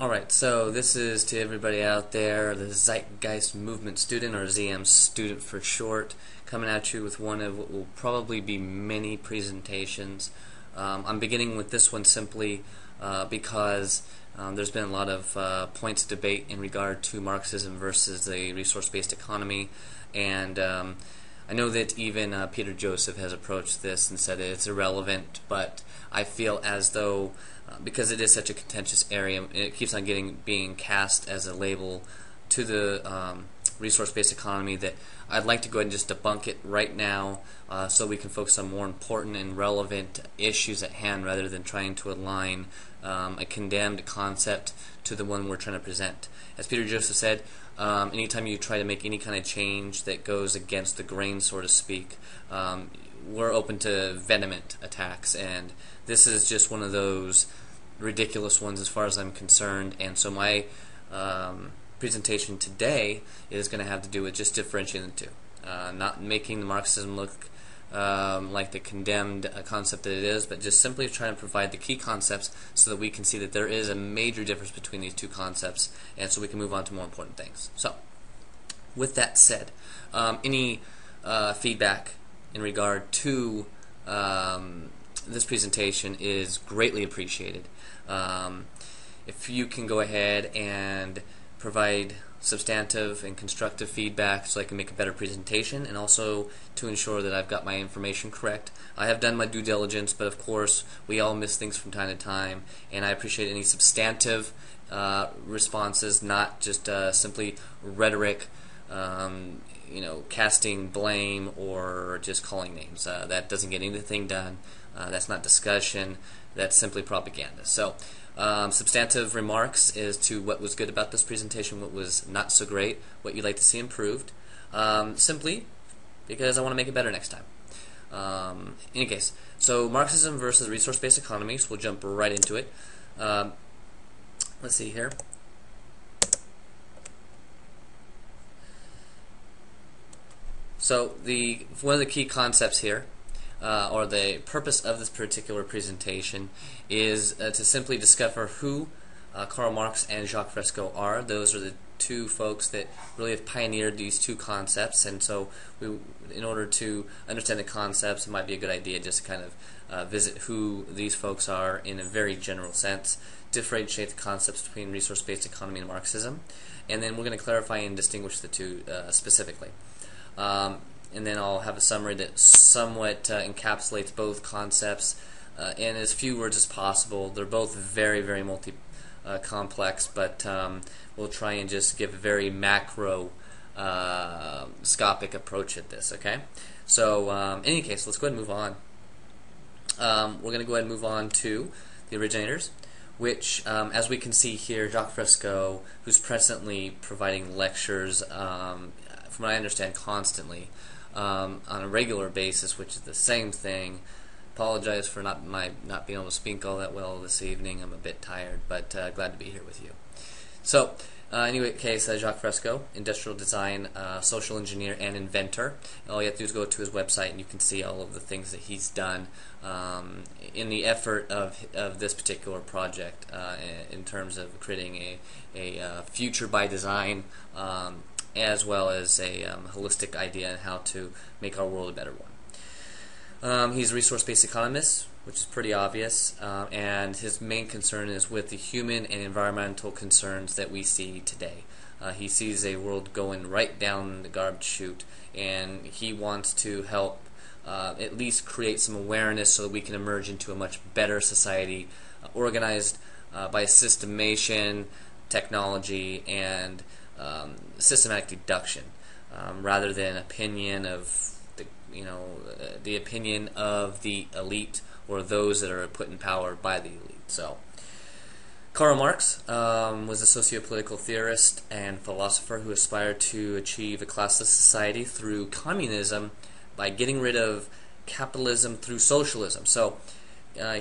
Alright, so this is to everybody out there, the Zeitgeist Movement student, or ZM student for short, coming at you with one of what will probably be many presentations. I'm beginning with this one simply because there's been a lot of points of debate in regard to Marxism versus the resource-based economy, and I know that even Peter Joseph has approached this and said that it's irrelevant, but I feel as though because it is such a contentious area, it keeps on being cast as a label to the resource-based economy, that I'd like to go ahead and just debunk it right now so we can focus on more important and relevant issues at hand rather than trying to align a condemned concept to the one we're trying to present. As Peter Joseph said, anytime you try to make any kind of change that goes against the grain, so to speak, we're open to vehement attacks, and this is just one of those ridiculous ones as far as I'm concerned. And so my presentation today is going to have to do with just differentiating the two, not making the Marxism look like the condemned concept that it is, but just simply trying to provide the key concepts so that we can see that there is a major difference between these two concepts, and so we can move on to more important things. So, with that said, any feedback in regard to this presentation is greatly appreciated. If you can go ahead and provide substantive and constructive feedback so I can make a better presentation, and also to ensure that I've got my information correct. I have done my due diligence, but of course we all miss things from time to time, and I appreciate any substantive responses, not just simply rhetoric, casting blame or just calling names. That doesn't get anything done. That's not discussion. That's simply propaganda. So, substantive remarks as to what was good about this presentation, what was not so great, what you'd like to see improved, simply because I want to make it better next time. In any case, so Marxism versus resource-based economies, we'll jump right into it. Let's see here. So one of the key concepts here, or the purpose of this particular presentation, is to simply discover who Karl Marx and Jacques Fresco are. Those are the two folks that really have pioneered these two concepts, and so in order to understand the concepts, it might be a good idea just to kind of visit who these folks are in a very general sense, differentiate the concepts between resource-based economy and Marxism, and then we're going to clarify and distinguish the two specifically. And then I'll have a summary that somewhat encapsulates both concepts in as few words as possible. They're both very, very complex, but we'll try and just give a very macro scopic approach at this, okay? So in any case, let's go ahead and move on. We're going to go ahead and move on to the originators, which, as we can see here, Jacques Fresco, who's presently providing lectures, from what I understand, constantly, on a regular basis, which is the same thing. Apologize for not being able to speak all that well this evening. I'm a bit tired, but glad to be here with you. So, anyway, case, Jacques Fresco, industrial design, social engineer, and inventor. All you have to do is go to his website, and you can see all of the things that he's done in the effort of this particular project in terms of creating a future by design, as well as a holistic idea on how to make our world a better one. He's a resource-based economist, which is pretty obvious, and his main concern is with the human and environmental concerns that we see today. He sees a world going right down the garbage chute, and he wants to help at least create some awareness so that we can emerge into a much better society, organized by systemation, technology, and systematic deduction, rather than opinion of the opinion of the elite or those that are put in power by the elite. So, Karl Marx was a socio-political theorist and philosopher who aspired to achieve a classless society through communism by getting rid of capitalism through socialism. So,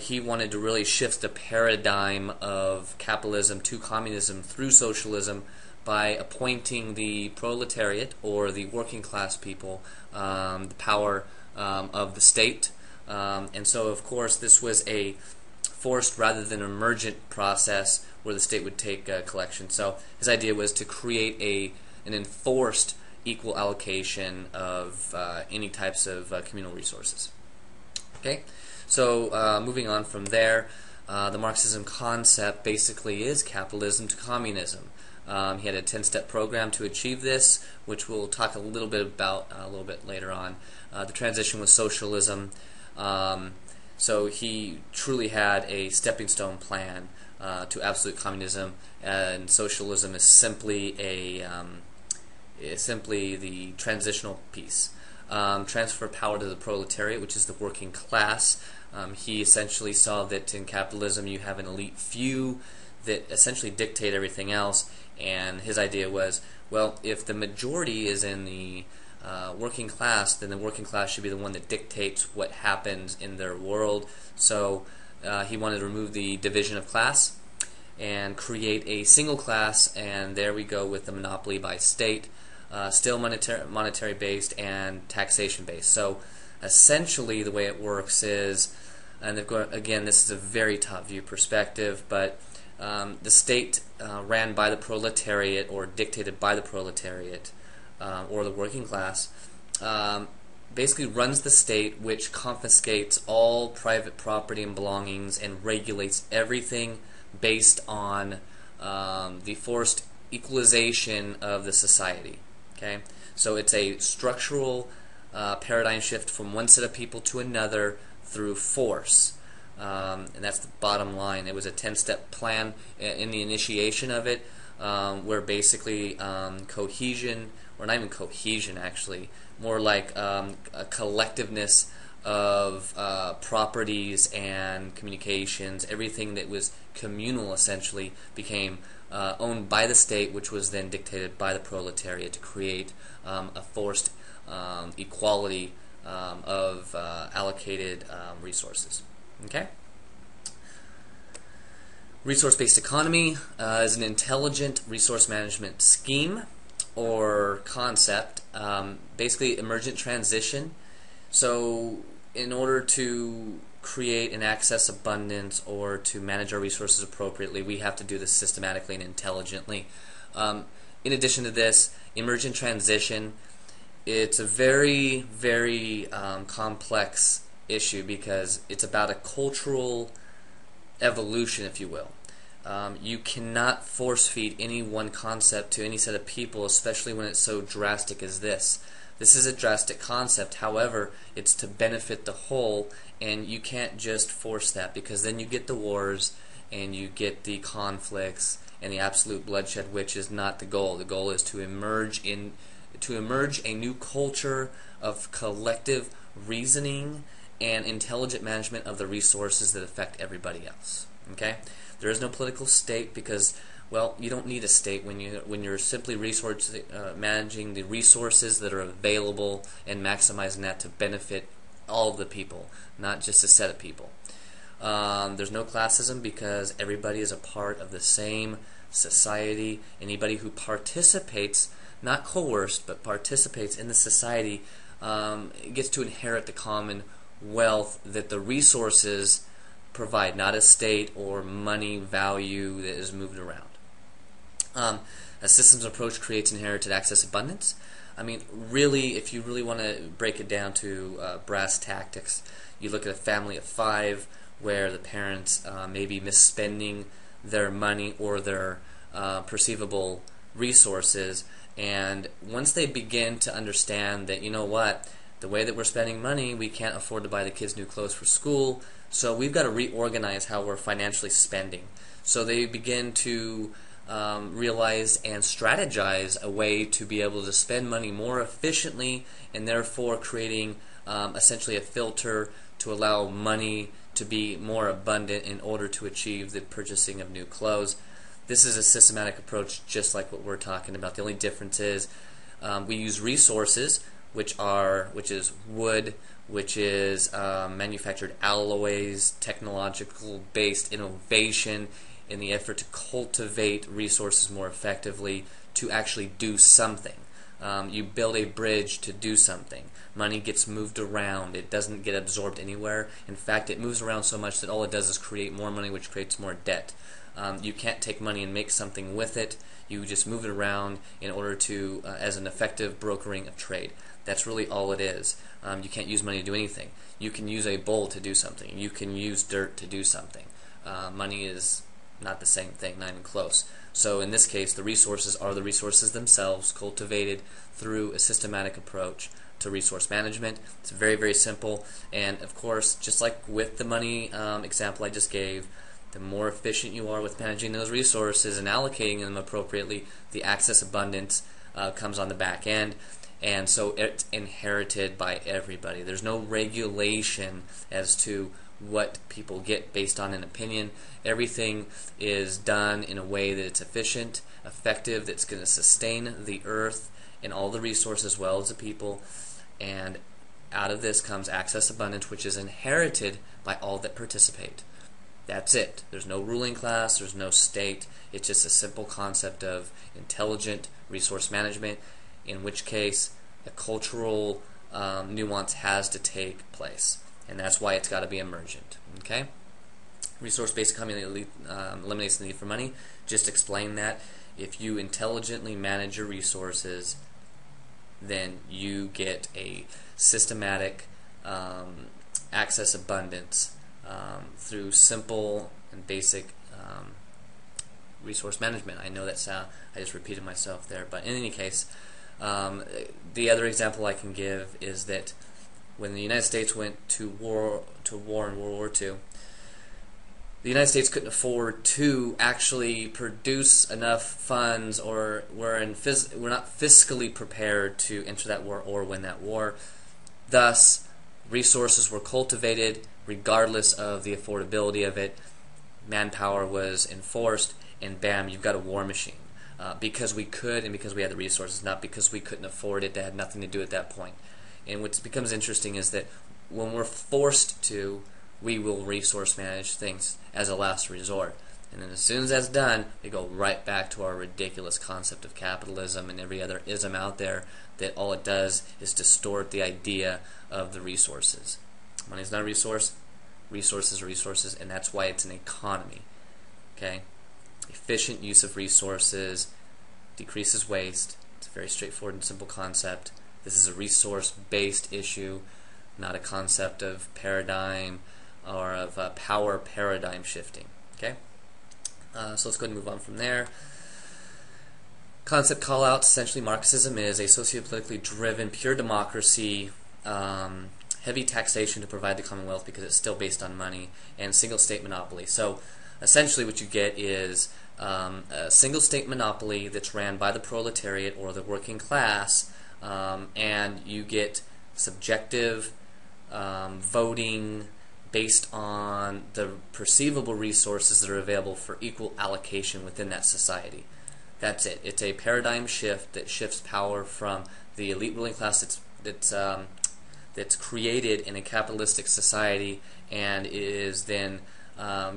he wanted to really shift the paradigm of capitalism to communism through socialism by appointing the proletariat, or the working class people, the power of the state. And so, of course, this was a forced rather than emergent process where the state would take collection. So his idea was to create an enforced equal allocation of any types of communal resources. Okay, so moving on from there, the Marxism concept basically is capitalism to communism. He had a 10-step program to achieve this, which we'll talk a little bit about a little bit later on. The transition was socialism. So he truly had a stepping stone plan to absolute communism, and socialism is simply the transitional piece. Transfer power to the proletariat, which is the working class. He essentially saw that in capitalism you have an elite few that essentially dictate everything else, and his idea was, well, if the majority is in the working class, then the working class should be the one that dictates what happens in their world. So he wanted to remove the division of class and create a single class, and there we go with the monopoly by state, still monetary based and taxation based. So essentially the way it works is, and again, this is a very top view perspective, but the state ran by the proletariat or dictated by the proletariat or the working class basically runs the state, which confiscates all private property and belongings and regulates everything based on the forced equalization of the society. Okay, so it's a structural paradigm shift from one set of people to another through force. And that's the bottom line. It was a 10-step plan in the initiation of it, where basically cohesion, or not even cohesion actually, more like a collectiveness of properties and communications, everything that was communal essentially became owned by the state, which was then dictated by the proletariat to create a forced equality of allocated resources. Okay? Resource-based economy is an intelligent resource management scheme or concept, basically emergent transition. So in order to create and access abundance or to manage our resources appropriately, we have to do this systematically and intelligently. In addition to this, emergent transition, it's a very, very complex issue because it's about a cultural evolution, if you will. You cannot force feed any one concept to any set of people, especially when it's so drastic as this. This is a drastic concept, however, it's to benefit the whole, and you can't just force that, because then you get the wars and you get the conflicts and the absolute bloodshed, which is not the goal. The goal is to emerge a new culture of collective reasoning and intelligent management of the resources that affect everybody else. Okay? There is no political state because, well, you don't need a state when you're simply managing the resources that are available and maximizing that to benefit all of the people, not just a set of people. There's no classism because everybody is a part of the same society. Anybody who participates, not coerced, but participates in the society gets to inherit the common wealth that the resources provide, not a state or money value that is moved around. A systems approach creates inherited access abundance. I mean, really, if you really want to break it down to brass tactics, you look at a family of 5 where the parents may be misspending their money or their perceivable resources, and once they begin to understand that, you know what, the way that we're spending money, we can't afford to buy the kids new clothes for school, so we've got to reorganize how we're financially spending. So they begin to realize and strategize a way to be able to spend money more efficiently, and therefore creating essentially a filter to allow money to be more abundant in order to achieve the purchasing of new clothes. This is a systematic approach just like what we're talking about. The only difference is we use resources, which is wood, which is manufactured alloys, technological-based innovation in the effort to cultivate resources more effectively to actually do something. You build a bridge to do something. Money gets moved around. It doesn't get absorbed anywhere. In fact, it moves around so much that all it does is create more money, which creates more debt. You can't take money and make something with it. You just move it around in order to, as an effective brokering of trade. That's really all it is. You can't use money to do anything. You can use a bowl to do something. You can use dirt to do something. Money is not the same thing, not even close. So in this case, the resources are the resources themselves, cultivated through a systematic approach to resource management. It's very, very simple. And of course, just like with the money example I just gave, the more efficient you are with managing those resources and allocating them appropriately, the access abundance comes on the back end. And so it's inherited by everybody. There's no regulation as to what people get based on an opinion. Everything is done in a way that it's efficient, effective, that's going to sustain the earth and all the resources as well as the people. And out of this comes access abundance, which is inherited by all that participate. That's it. There's no ruling class, there's no state. It's just a simple concept of intelligent resource management, in which case a cultural nuance has to take place. And that's why it's got to be emergent. Okay? Resource-based economy eliminates the need for money. Just explain that. If you intelligently manage your resources, then you get a systematic access abundance through simple and basic resource management. I know that I just repeated myself there, but in any case, the other example I can give is that when the United States went to war in World War II, the United States couldn't afford to actually produce enough funds, or were not fiscally prepared to enter that war or win that war. Thus, resources were cultivated regardless of the affordability of it. Manpower was enforced, and bam, you've got a war machine. Because we could and because we had the resources, not because we couldn't afford it. That had nothing to do at that point. And what becomes interesting is that when we're forced to, we will resource manage things as a last resort. And then as soon as that's done, we go right back to our ridiculous concept of capitalism and every other ism out there that all it does is distort the idea of the resources. Money is not a resource. Resources are resources, and that's why it's an economy. Okay? Efficient use of resources decreases waste. It's a very straightforward and simple concept. This is a resource-based issue, not a concept of paradigm or of power paradigm shifting. Okay? So let's go ahead and move on from there. Concept call-out. Essentially, Marxism is a sociopolitically driven, pure democracy, heavy taxation to provide the Commonwealth because it's still based on money, and single-state monopoly. So essentially what you get is a single-state monopoly that's ran by the proletariat or the working class, and you get subjective voting based on the perceivable resources that are available for equal allocation within that society. That's it. It's a paradigm shift that shifts power from the elite ruling class that's created in a capitalistic society and is then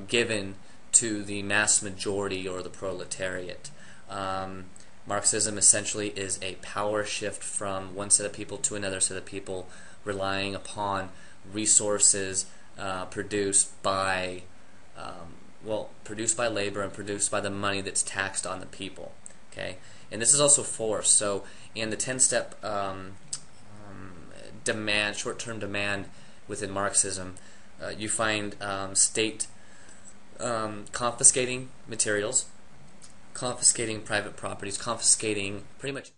given to the mass majority or the proletariat. Marxism essentially is a power shift from one set of people to another set of people, relying upon resources produced by labor and produced by the money that's taxed on the people. Okay, and this is also force. So in the 10-step short-term demand within Marxism, you find state confiscating materials, confiscating private properties, confiscating pretty much